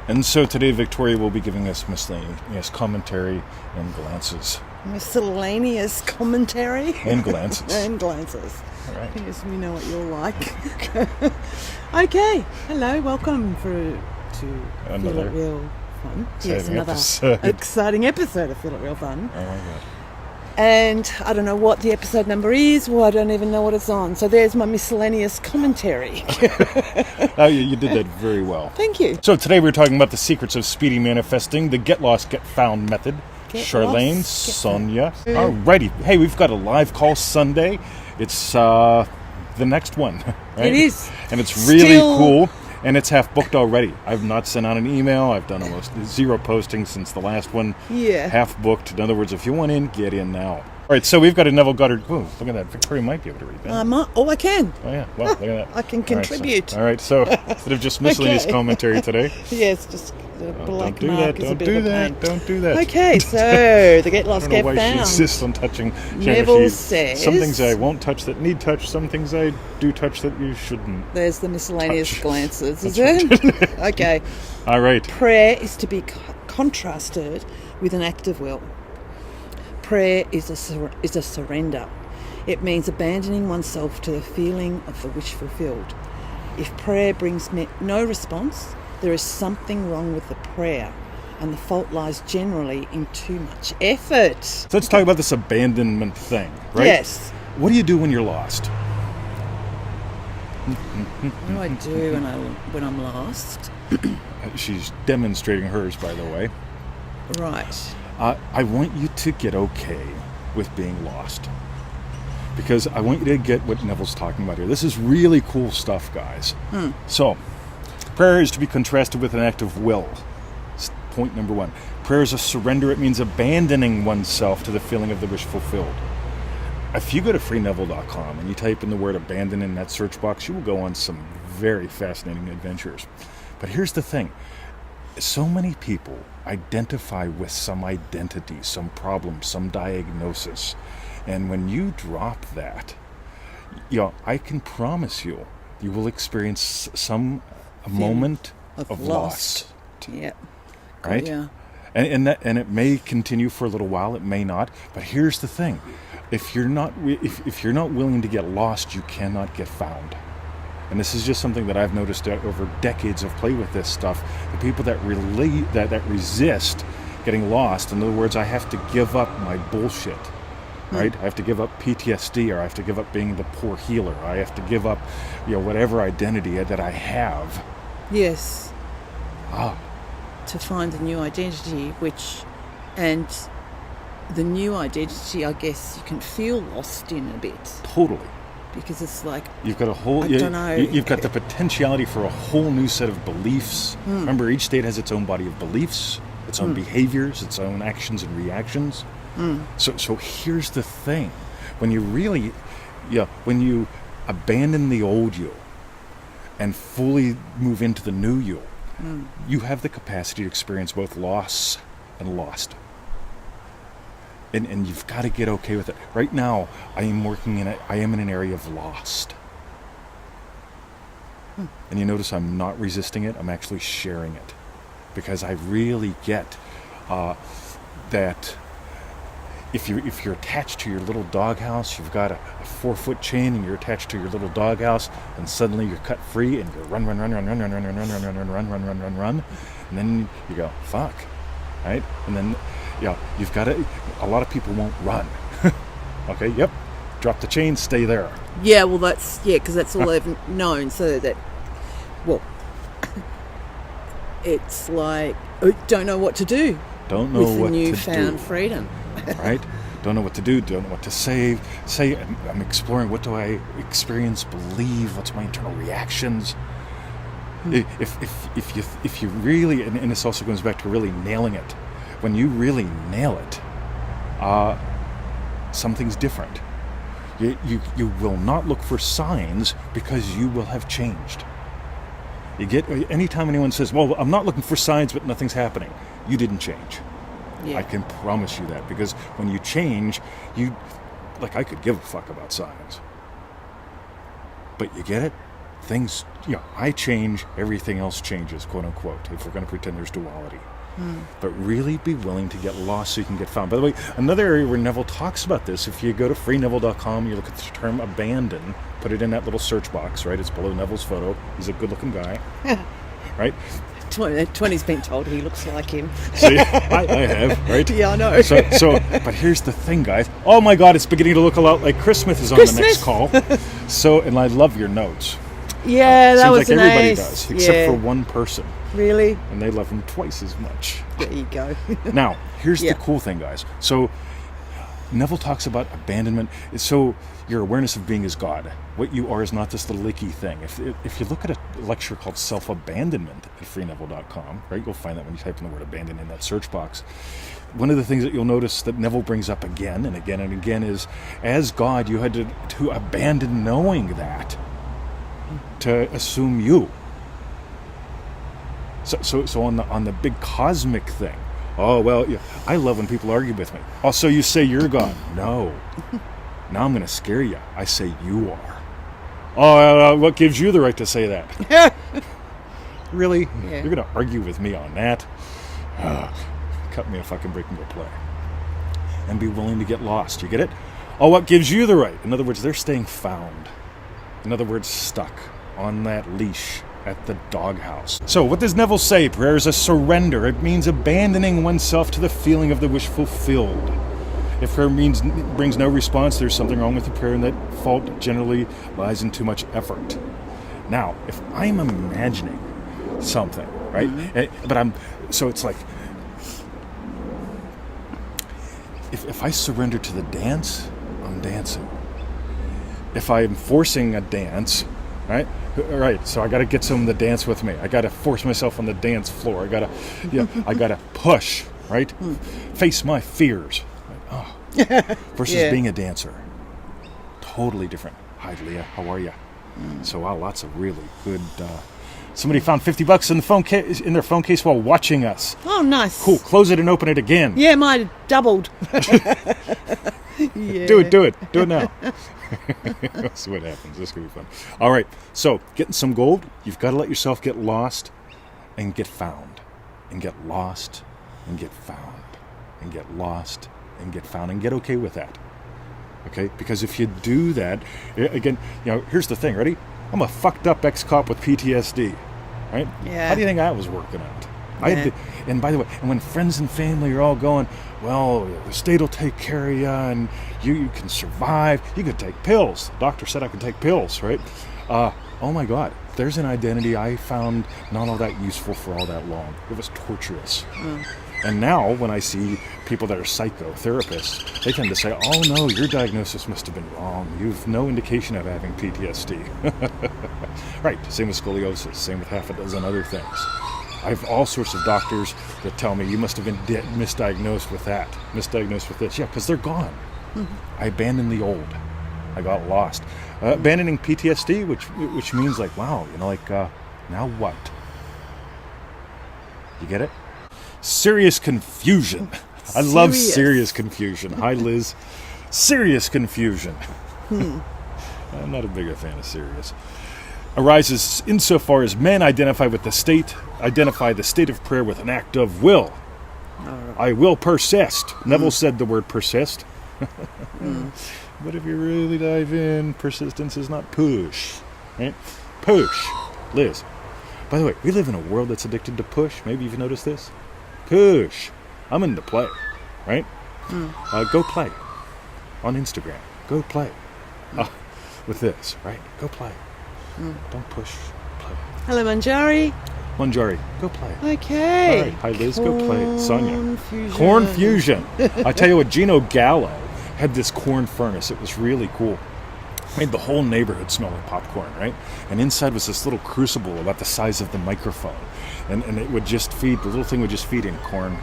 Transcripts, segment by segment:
And so today Victoria will be giving us miscellaneous commentary and glances. Miscellaneous commentary? And glances. And glances. All right. Yes, we know what you're like. Okay. Hello, welcome to Feel It Real Fun. Yes, another exciting episode of Feel It Real Fun. Oh my God. And I don't know what the episode number is, or I don't even know what it's on. So there's my miscellaneous commentary. Oh, you did that very well. Thank you. So today we're talking about the secrets of speedy manifesting, the get lost, get found method. Charlene, Sonia. Alrighty. Hey, we've got a live call Sunday. It's the next one. Right? It is. And it's really cool. And it's half booked already. I've not sent out an email. I've done almost zero posting since the last one. Yeah. Half booked. In other words, if you want in, get in now. All right, so we've got a Neville Goddard. Oh, look at that. Victoria might be able to read that. I can. Oh, yeah. Well, look at that. I can contribute. All right, so instead of just miscellaneous commentary today. Yes, just the black mark is a bit of a pain. Don't do that. Okay, so the get lost, get found. I don't know why she insists on touching. Neville says... Some things I won't touch that need touch. Some things I do touch that you shouldn't. There's the miscellaneous glances, is it? Okay. All right. Prayer is to be contrasted with an act of will. Prayer is a surrender. It means abandoning oneself to the feeling of the wish fulfilled. If prayer brings no response, there is something wrong with the prayer, and the fault lies generally in too much effort. So let's talk about this abandonment thing, right? Yes. What do you do when you're lost? What do I do when I'm lost? She's demonstrating hers, by the way. Right. I want you to get okay with being lost. Because I want you to get what Neville's talking about here. This is really cool stuff, guys. So, prayer is to be contrasted with an act of will. Point number one. Prayer is a surrender. It means abandoning oneself to the feeling of the wish fulfilled. If you go to freeneville.com and you type in the word abandon in that search box, you will go on some very fascinating adventures. But here's the thing. So many people identify with some identity, some problem, some diagnosis. And when you drop that, I can promise you, you will experience a moment of loss. Yeah. Right? Yeah. And it may continue for a little while, it may not. But here's the thing. If you're not willing to get lost, you cannot get found. And this is just something that I've noticed over decades of play with this stuff. The people that resist getting lost, in other words, I have to give up my bullshit, right? I have to give up PTSD, or I have to give up being the poor healer. I have to give up, whatever identity that I have. Yes. To find a new identity, and the new identity, I guess you can feel lost in a bit. Totally. Because it's like, you've got you've got the potentiality for a whole new set of beliefs. Remember, each state has its own body of beliefs, its own behaviors, its own actions and reactions. So here's the thing. When you really, when you abandon the old you and fully move into the new you, you have the capacity to experience both loss and lost. And you've got to get okay with it. Right now, I am in an area of lost. And you notice I'm not resisting it, I'm actually sharing it. Because I really get that if you're attached to your little doghouse, you've got a 4-foot chain and you're attached to your little doghouse, and suddenly you're cut free and you run, and then you go, fuck, right? And then you've got to, a lot of people won't run. Okay, yep, drop the chain, stay there. Yeah, well because that's all they've known, so that, it's like, don't know what to do. Don't know with what the to newfound do. freedom. Right? Don't know what to do, don't know what to say. I'm exploring, what do I experience, believe, what's my internal reactions? If you really, and this also goes back to really nailing it, when you really nail it, something's different. You will not look for signs, because you will have changed. Anytime anyone says, well, I'm not looking for signs, but nothing's happening, you didn't change. Yeah. I can promise you that, because when you change, I could give a fuck about signs. But you get it? things, I change, everything else changes, quote unquote, if we're going to pretend there's duality. But really be willing to get lost so you can get found. By the way, another area where Neville talks about this, if you go to freeneville.com, you look at the term abandon, put it in that little search box, right? It's below Neville's photo. He's a good-looking guy, right? 20's been told he looks like him. See, I have, right? Yeah, I know. But here's the thing, guys. Oh my God, it's beginning to look a lot like Christmas is on the next call. And I love your notes. Yeah, that was like everybody nice. does, except for one person. Really? And they love him twice as much. There you go. Now, here's the cool thing, guys. So Neville talks about abandonment. So your awareness of being is God. What you are is not this little icky thing. If you look at a lecture called Self-Abandonment at freeneville.com, right, you'll find that when you type in the word abandon in that search box. One of the things that you'll notice that Neville brings up again and again and again is, as God, you had to abandon knowing that to assume you. So on the big cosmic thing, oh, well, I love when people argue with me. Oh, so you say you're God. No. Now I'm going to scare you. I say you are. Oh, what gives you the right to say that? Really? Yeah. You're going to argue with me on that? Cut me a fucking break and go play. And be willing to get lost. You get it? Oh, what gives you the right? In other words, they're staying found. In other words, stuck on that leash at the doghouse. So what does Neville say? Prayer is a surrender. It means abandoning oneself to the feeling of the wish fulfilled. If prayer brings no response, there's something wrong with the prayer, and that fault generally lies in too much effort. Now, if I'm imagining something, right? So it's like, if I surrender to the dance, I'm dancing. If I'm forcing a dance, right? So I got to get someone to dance with me. I got to force myself on the dance floor. I got to push, right? Face my fears. Versus being a dancer. Totally different. Hi, Leah. How are you? So, wow, lots of really good. Somebody found $50 in their phone case while watching us. Oh, nice. Cool. Close it and open it again. Yeah, mine doubled. Yeah. Do it now. That's what happens. This is going to be fun. All right. So, getting some gold, you've got to let yourself get lost and get found. And get lost and get found. And get lost and get found. And get okay with that. Okay? Because if you do that, again, here's the thing. Ready? I'm a fucked up ex-cop with PTSD. Right? Yeah. How do you think I was working out? Yeah. And by the way, when friends and family are all going, well, the state will take care of you and you can survive. You could take pills. The doctor said I could take pills, right? Oh my God. There's an identity I found not all that useful for all that long. It was torturous. And now when I see people that are psychotherapists, they tend to say, oh no, your diagnosis must have been wrong. You've no indication of having PTSD. Right. Same with scoliosis. Same with half a dozen other things. I have all sorts of doctors that tell me you must have been misdiagnosed with that, misdiagnosed with this. Yeah, because they're gone. I abandoned the old. I got lost. Abandoning PTSD, which means like, wow, now what? You get it? Serious confusion. I love serious confusion. Hi, Liz. Serious confusion. I'm not a bigger fan of serious. Arises insofar as men identify the state of prayer with an act of will. I will persist. Neville said the word persist. But if you really dive in, persistence is not push. Right? Push. Liz. By the way, we live in a world that's addicted to push. Maybe you've noticed this. Push. I'm into play. Right? Go play. On Instagram. Go play. With this. Right? Go play. Don't push. Play. Hello, Manjari. Manjari, go play. Okay. All right. Hi, Liz. Go play. Sonia. Corn Fusion. I tell you what, Gino Gallo had this corn furnace. It was really cool. Made the whole neighborhood smell like popcorn, right? And inside was this little crucible about the size of the microphone. And it would just feed, the little thing would just feed in corn.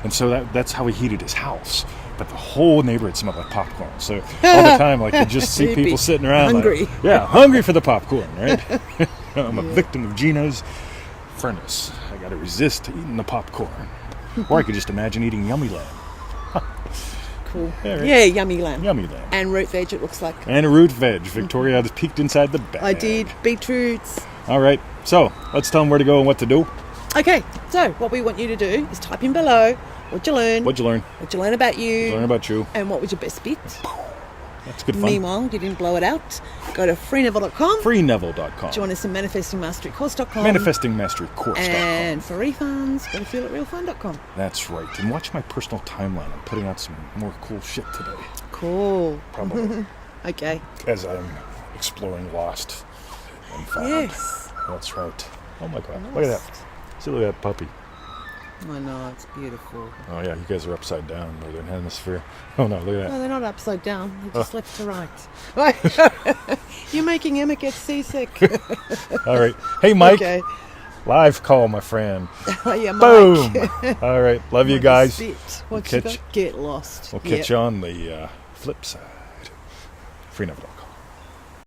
And so that's how he heated his house. But the whole neighborhood smelled like popcorn. So all the time, you just see people sitting around hungry. Hungry for the popcorn, right? I'm a victim of Gino's furnace. I got to resist eating the popcorn. Or I could just imagine eating Yummy Land. cool. Yeah, right. Yeah, yummy lamb. Yummy lamb. And root veg, it looks like. And a root veg. Victoria has peeked inside the bag. I did. Beetroots. All right. So let's tell them where to go and what to do. Okay, so what we want you to do is type in below what you learn. What'd you learn? What you learn about you. Learn about you. And what was your best bit. That's good fun. Meanwhile, you didn't blow it out. Go to freeneville.com. FreeNeville.com. Join us in manifestingmasterycourse.com. ManifestingMasteryCourse.com. And for refunds, go to feelitrealfun.com. That's right. And watch my personal timeline. I'm putting out some more cool shit today. Cool. Probably. Okay. As I'm exploring Lost and found. Yes. That's right. Oh my God. Look at that. See, look at that puppy. I know, it's beautiful. Oh yeah, you guys are upside down, Northern Hemisphere. Oh no, look at No, that. they're not upside down. They're just left to right. You're making Emma get seasick. All right. Hey, Mike. Okay. Live call, my friend. Yeah, Mike. Boom. All right. Love you guys. Spit. What We'll you got? Get lost. We'll catch you on the flip side. Free Neville.